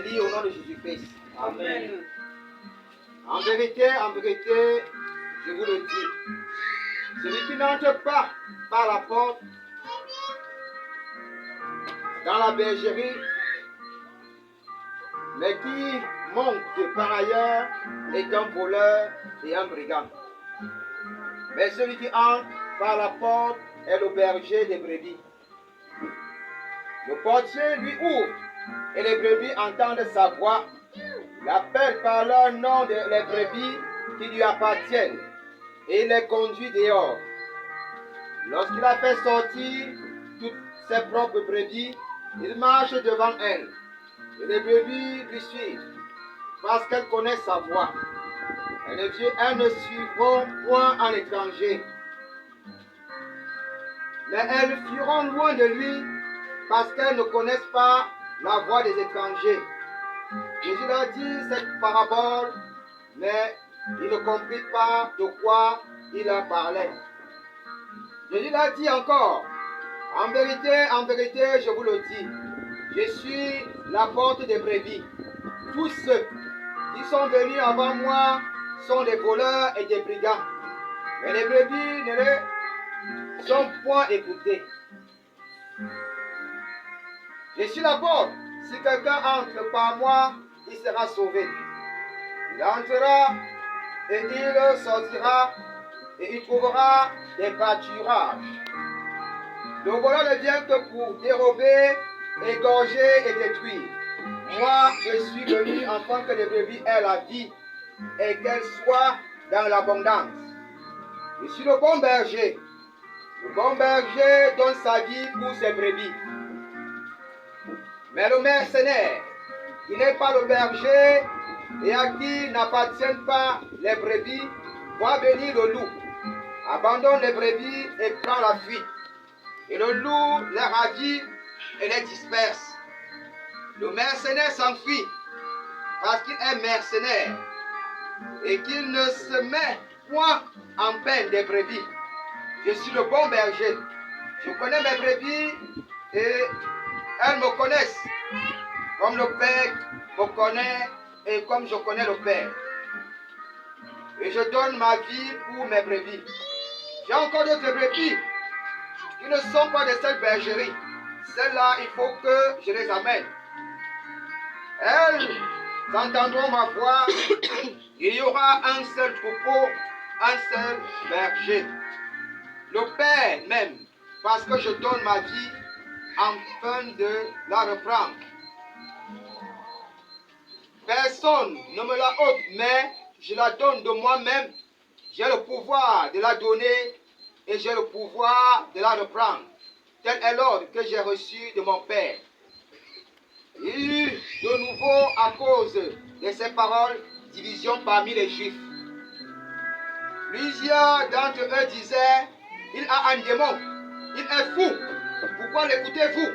bénis au nom de Jésus-Christ. Amen. En vérité, je vous le dis, celui qui n'entre pas par la porte dans la bergerie, mais qui monte par ailleurs, est un voleur et un brigand. Mais celui qui entre par la porte est le berger des brebis. Le portier lui ouvre et les brebis entendent sa voix. Il appelle par leur nom les brebis qui lui appartiennent et il les conduit dehors. Lorsqu'il a fait sortir toutes ses propres brebis, il marche devant elles. Et les brebis lui suivent parce qu'elles connaissent sa voix. Elles ne suivront point un étranger. Mais elles fuiront loin de lui parce qu'elles ne connaissent pas la voix des étrangers. Jésus leur dit cette parabole, mais ils ne comprirent pas de quoi il leur parlait. Jésus leur dit encore, en vérité, je vous le dis, je suis la porte des brebis. Tous ceux qui sont venus avant moi sont des voleurs et des brigands. Mais les brebis ne les sont point écoutées. Je suis la porte. Si quelqu'un entre par moi, il sera sauvé. Il entrera et il sortira et il trouvera des pâturages. Le voleur ne vient que pour dérober, égorger et détruire. Moi, je suis venu afin que les brebis aient la vie et qu'elles soient dans l'abondance. Je suis le bon berger. Le bon berger donne sa vie pour ses brebis. Mais le mercenaire, qui n'est pas le berger et à qui n'appartiennent pas les brebis, voit venir le loup, abandonne les brebis et prend la fuite. Et le loup les ravit et les disperse. Le mercenaire s'enfuit parce qu'il est mercenaire et qu'il ne se met point en peine des brebis. Je suis le bon berger. Je connais mes brebis et elles me connaissent, comme le Père me connaît et comme je connais le Père. Et je donne ma vie pour mes brebis. J'ai encore d'autres brebis qui ne sont pas de cette bergerie. Celles-là, il faut que je les amène. Elles entendront ma voix. Il y aura un seul troupeau, un seul berger. Le Père même, parce que je donne ma vie afin de la reprendre. Personne ne me la ôte, mais je la donne de moi-même. J'ai le pouvoir de la donner et j'ai le pouvoir de la reprendre. Tel est l'ordre que j'ai reçu de mon Père. Il y eut de nouveau, à cause de ces paroles, division parmi les Juifs. Plusieurs d'entre eux disaient, il a un démon, il est fou, pourquoi l'écoutez-vous?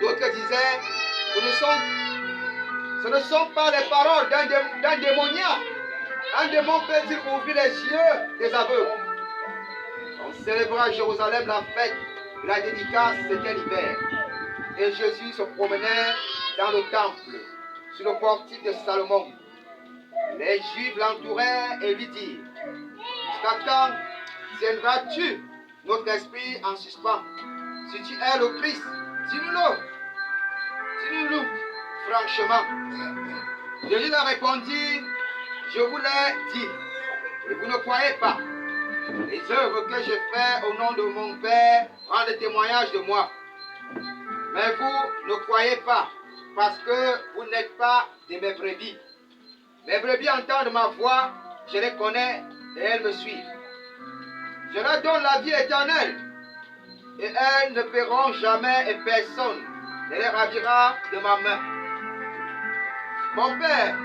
D'autres disaient, ce ne sont pas les paroles d'un démoniaque. Un démon peut-il ouvrir les yeux des aveugles? On célébra à Jérusalem la fête de la dédicace, c'était l'hiver. Et Jésus se promenait dans le temple, sur le portique de Salomon. Les Juifs l'entourèrent et lui dirent, jusqu'à quand tiendras-tu notre esprit en suspens? Si tu es le Christ, dis-nous-le. Dis-nous-le franchement. Jésus leur répondit, je vous l'ai dit, et vous ne croyez pas. Les œuvres que je fais au nom de mon Père rendent témoignage de moi. Mais vous ne croyez pas, parce que vous n'êtes pas de mes brebis. Mes brebis entendent ma voix, je les connais et elles me suivent. Je leur donne la vie éternelle, et elles ne paieront jamais et personne ne les ravira de ma main. Mon Père,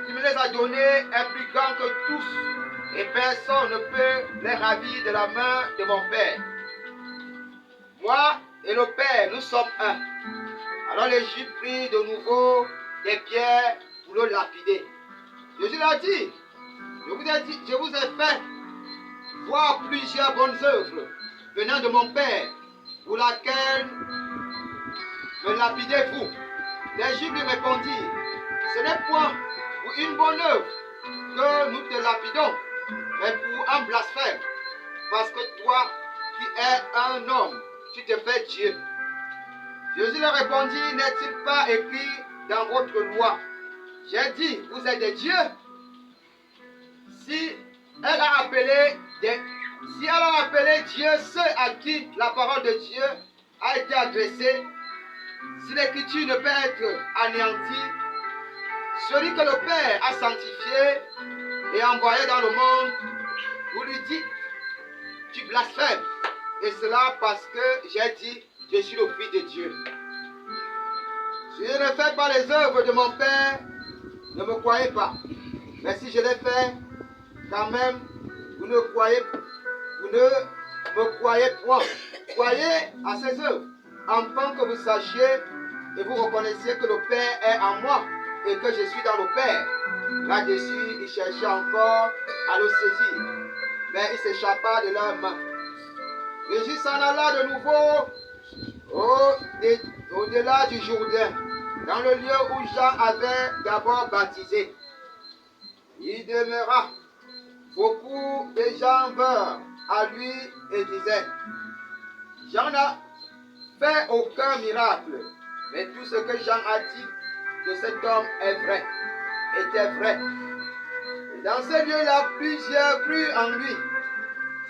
qui me les a donnés, est plus grand que tous, et personne ne peut les ravir de la main de mon Père. Moi et le Père, nous sommes un. Alors les Juifs prirent de nouveau des pierres pour le lapider. Jésus leur dit, je vous ai fait voir plusieurs bonnes œuvres venant de mon Père, pour laquelle me lapidez-vous. Les Juifs lui répondirent, ce n'est point pour une bonne œuvre que nous te lapidons, mais pour un blasphème, parce que toi qui es un homme, tu te fais Dieu. Jésus leur répondit, n'est-il pas écrit dans votre loi, j'ai dit, vous êtes des dieux? Si elle a appelé Dieu ceux à qui la parole de Dieu a été adressée, si l'écriture ne peut être anéantie, celui que le Père a sanctifié et envoyé dans le monde, vous lui dites, tu blasphèmes. Et cela parce que j'ai dit, je suis le Fils de Dieu. Si je ne fais pas les œuvres de mon Père, ne me croyez pas. Mais si je les fais, quand même, vous ne me croyez point. Croyez à ces œuvres, afin que vous sachiez et vous reconnaissiez que le Père est en moi et que je suis dans le Père. Là-dessus, ils cherchaient encore à le saisir, mais il s'échappa de leurs mains. Jésus s'en alla de nouveau au-delà du Jourdain, dans le lieu où Jean avait d'abord baptisé. Il demeura. Beaucoup de gens vinrent à lui et disaient, Jean n'a fait aucun miracle, mais tout ce que Jean a dit de cet homme est vrai, était vrai. Et dans ce lieu-là, plusieurs crurent en lui.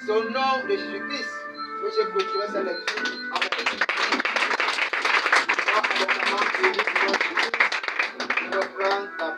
Son nom de Jésus-Christ, que j'ai clôturé cette lecture avec